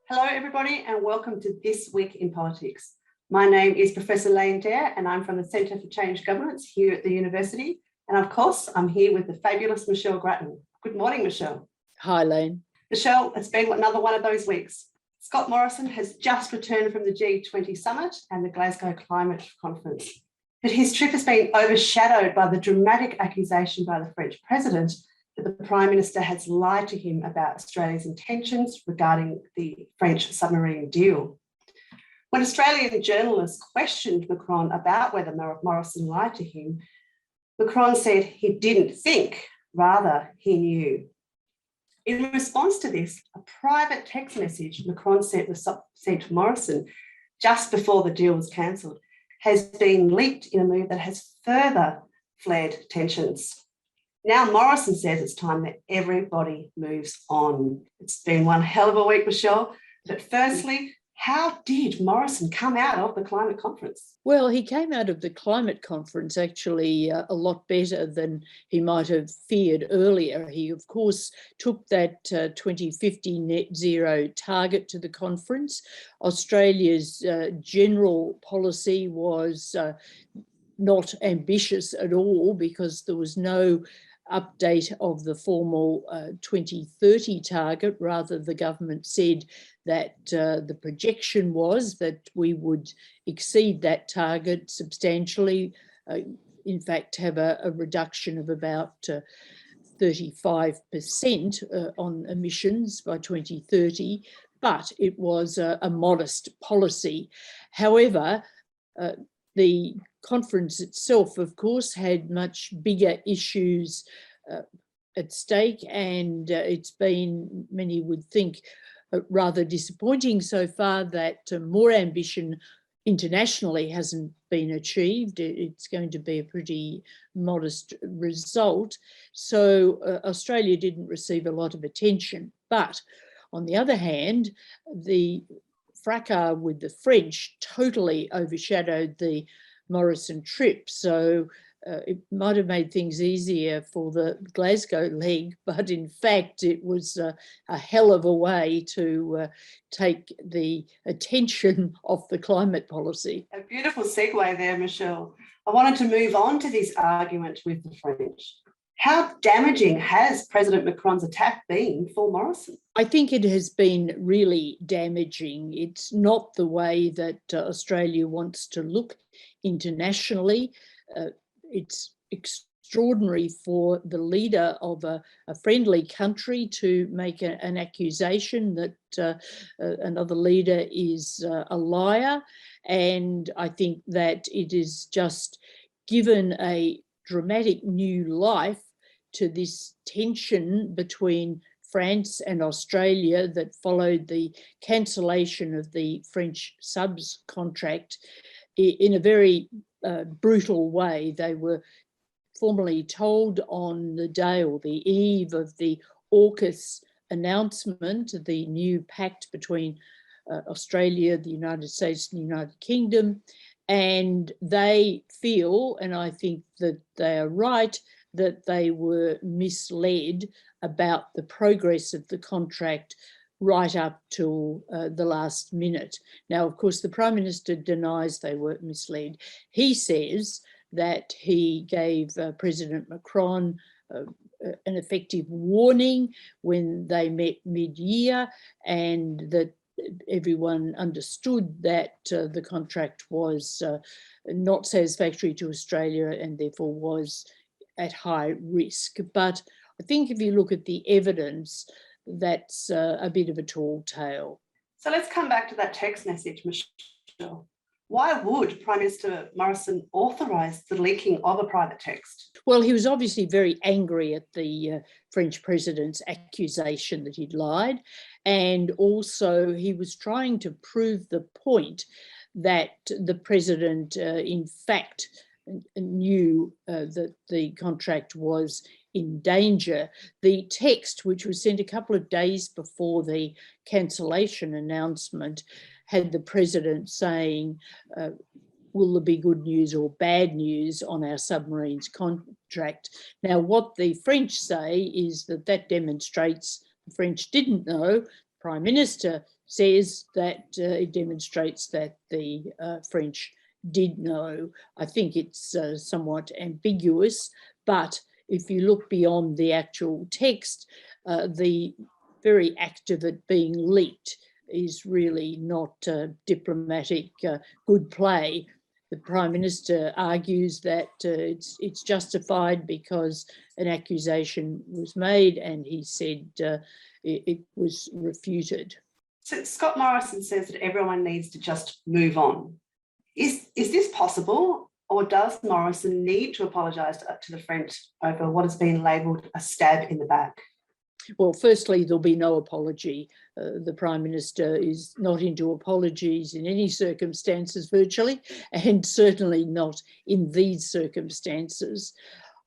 Hello everybody and welcome to This Week in Politics. My name is Professor Lain Dare and I'm from the Centre for Change Governance here at the university. And of course, I'm here with the fabulous Michelle Grattan. Good morning, Michelle. Hi, Lain. Michelle, it's been another one of those weeks. Scott Morrison has just returned from the G20 Summit and the Glasgow Climate Conference. But his trip has been overshadowed by the dramatic accusation by the French president that the Prime Minister has lied to him about Australia's intentions regarding the French submarine deal. When Australian journalists questioned Macron about whether Morrison lied to him, Macron said he didn't think, rather he knew. In response to this, a private text message Macron sent to Morrison just before the deal was cancelled has been leaked in a move that has further flared tensions. Now Morrison says it's time that everybody moves on. It's been one hell of a week, Michelle. But firstly, how did Morrison come out of the climate conference? Well, he came out of the climate conference actually a lot better than he might have feared earlier. He, of course, took that 2050 net zero target to the conference. Australia's general policy was not ambitious at all because there was no update of the formal 2030 target. Rather, the government said that the projection was that we would exceed that target substantially, in fact have a reduction of about 35% on emissions by 2030, but it was a modest policy. However, the conference itself, of course, had much bigger issues at stake, and it's been, many would think, rather disappointing so far that more ambition internationally hasn't been achieved. It's going to be a pretty modest result. So Australia didn't receive a lot of attention. But on the other hand, the fracas with the French totally overshadowed the Morrison trip. So it might have made things easier for the Glasgow leg, but in fact it was a hell of a way to take the attention off the climate policy. A beautiful segue there, Michelle. I wanted to move on to this argument with the French. How damaging has President Macron's attack been for Morrison? I think it has been really damaging. It's not the way that Australia wants to look internationally. It's extraordinary for the leader of a friendly country to make an accusation that another leader is a liar. And I think that it is just given a dramatic new life to this tension between France and Australia that followed the cancellation of the French subs contract in a very brutal way. They were formally told on the day or the eve of the AUKUS announcement, the new pact between Australia, the United States and the United Kingdom, and they feel, and I think that they are right, that they were misled about the progress of the contract right up till the last minute. Now, of course, the Prime Minister denies they were misled. He says that he gave President Macron an effective warning when they met mid-year, and that everyone understood that the contract was not satisfactory to Australia and therefore was at high risk. But I think if you look at the evidence, that's a bit of a tall tale. So let's come back to that text message, Michelle. Why would Prime Minister Morrison authorise the leaking of a private text? Well, he was obviously very angry at the French president's accusation that he'd lied. And also he was trying to prove the point that the president, in fact, knew that the contract was in danger. The text, which was sent a couple of days before the cancellation announcement, had the president saying, will there be good news or bad news on our submarines contract? Now, what the French say is that that demonstrates the French didn't know. The Prime Minister says that it demonstrates that the French did know. I think it's somewhat ambiguous, but if you look beyond the actual text, the very act of it being leaked is really not diplomatic good play. The Prime Minister argues that it's justified because an accusation was made, and he said it was refuted. So Scott Morrison says that everyone needs to just move on. Is this possible, or does Morrison need to apologise to the French over what has been labelled a stab in the back? Well, firstly, there'll be no apology. The Prime Minister is not into apologies in any circumstances virtually, and certainly not in these circumstances.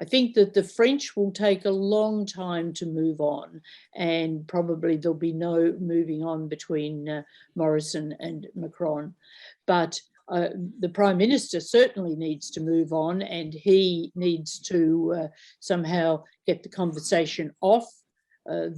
I think that the French will take a long time to move on, and probably there'll be no moving on between Morrison and Macron. But the Prime Minister certainly needs to move on, and he needs to somehow get the conversation off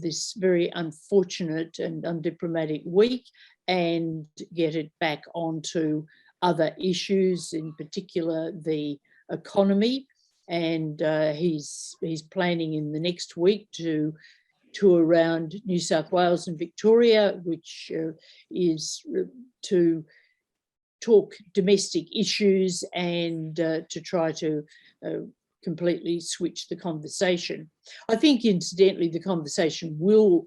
this very unfortunate and undiplomatic week and get it back onto other issues, in particular the economy. And he's planning in the next week to tour around New South Wales and Victoria, which is to talk domestic issues and to try to completely switch the conversation. I think, incidentally, the conversation will,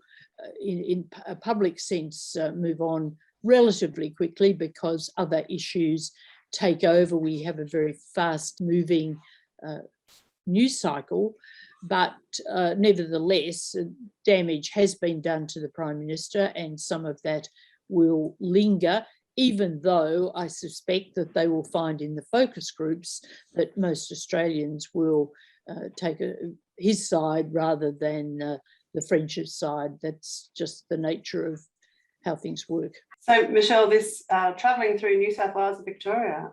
in a public sense, move on relatively quickly because other issues take over. We have a very fast-moving news cycle, but nevertheless, damage has been done to the Prime Minister, and some of that will linger, even though I suspect that they will find in the focus groups that most Australians will take his side rather than the French's side. That's just the nature of how things work. So, Michelle, this travelling through New South Wales and Victoria,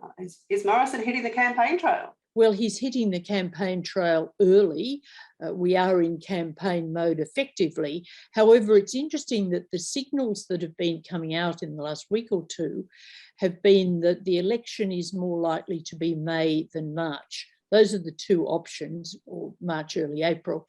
is Morrison hitting the campaign trail? Well, he's hitting the campaign trail early. We are in campaign mode effectively. However, it's interesting that the signals that have been coming out in the last week or two have been that the election is more likely to be May than March. Those are the two options, or March, early April.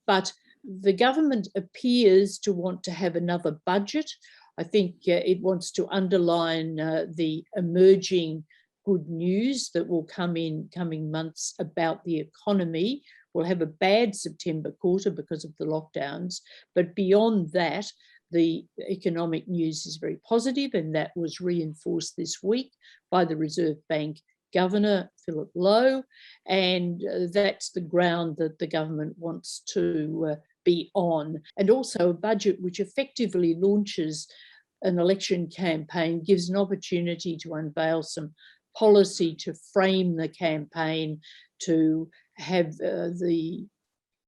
But the government appears to want to have another budget. I think it wants to underline the emerging good news that will come in coming months about the economy. We'll have a bad September quarter because of the lockdowns, but beyond that, the economic news is very positive, and that was reinforced this week by the Reserve Bank Governor, Philip Lowe, and that's the ground that the government wants to be on. And also a budget which effectively launches an election campaign, gives an opportunity to unveil some policy to frame the campaign, to have the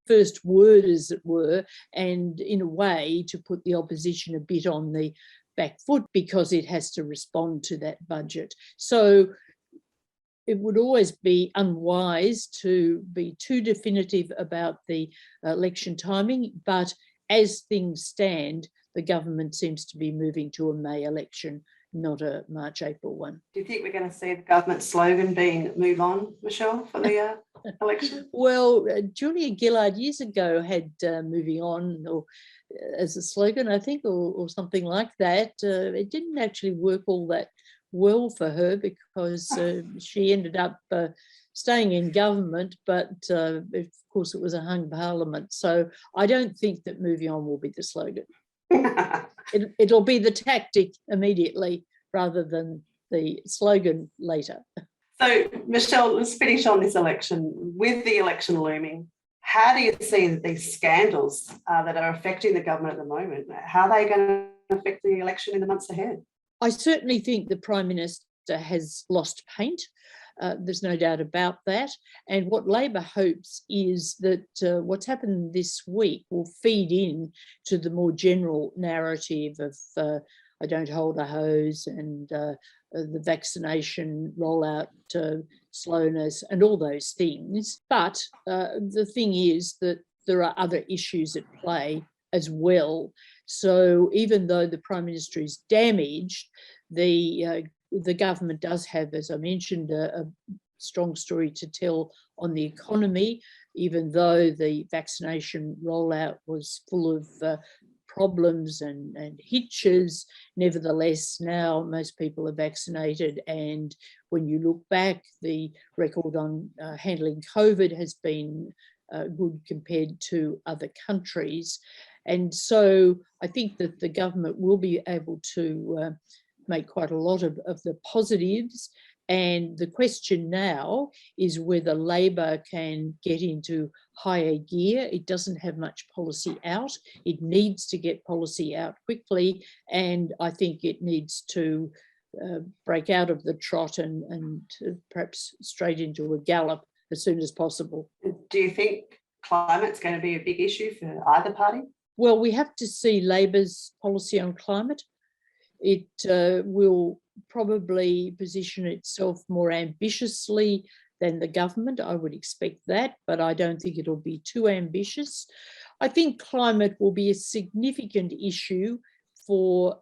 first word, as it were, and in a way to put the opposition a bit on the back foot because it has to respond to that budget. So it would always be unwise to be too definitive about the election timing, but as things stand, the government seems to be moving to a May election, not a March-April one. Do you think we're going to see the government slogan being "Move on," Michelle, for the election? Well, Julia Gillard years ago had "Moving on" or as a slogan, I think, or something like that. It didn't actually work all that well for her because she ended up staying in government, but of course it was a hung parliament. So I don't think that "Moving on" will be the slogan. It'll be the tactic immediately rather than the slogan later. So, Michelle, let's finish on this election. With the election looming, how do you see these scandals that are affecting the government at the moment, how are they going to affect the election in the months ahead? I certainly think the Prime Minister has lost paint. There's no doubt about that. And what Labor hopes is that what's happened this week will feed in to the more general narrative of I don't hold a hose and the vaccination rollout slowness and all those things. But the thing is that there are other issues at play as well. So even though the Prime Minister is damaged, the government does have, as I mentioned, a strong story to tell on the economy, even though the vaccination rollout was full of problems and hitches. Nevertheless, now most people are vaccinated, and when you look back, the record on handling COVID has been good compared to other countries. And so I think that the government will be able to make quite a lot of the positives. And the question now is whether Labor can get into higher gear. It doesn't have much policy out. It needs to get policy out quickly. And I think it needs to break out of the trot and perhaps straight into a gallop as soon as possible. Do you think climate's going to be a big issue for either party? Well, we have to see Labor's policy on climate. It will probably position itself more ambitiously than the government. I would expect that, but I don't think it'll be too ambitious. I think climate will be a significant issue for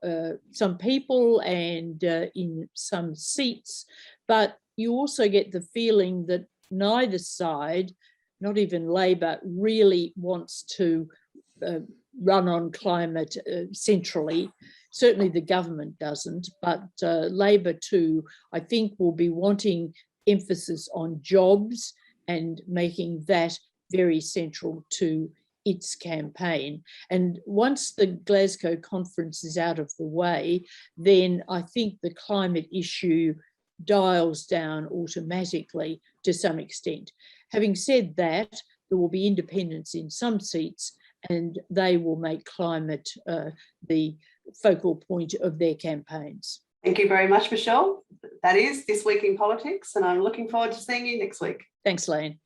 some people and in some seats, but you also get the feeling that neither side, not even Labor, really wants to run on climate centrally. Certainly the government doesn't, but Labor too, I think, will be wanting emphasis on jobs and making that very central to its campaign. And once the Glasgow conference is out of the way, then I think the climate issue dials down automatically to some extent. Having said that, there will be independents in some seats, and they will make climate the focal point of their campaigns. Thank you very much, Michelle. That is This Week in Politics, and I'm looking forward to seeing you next week. Thanks, Lain.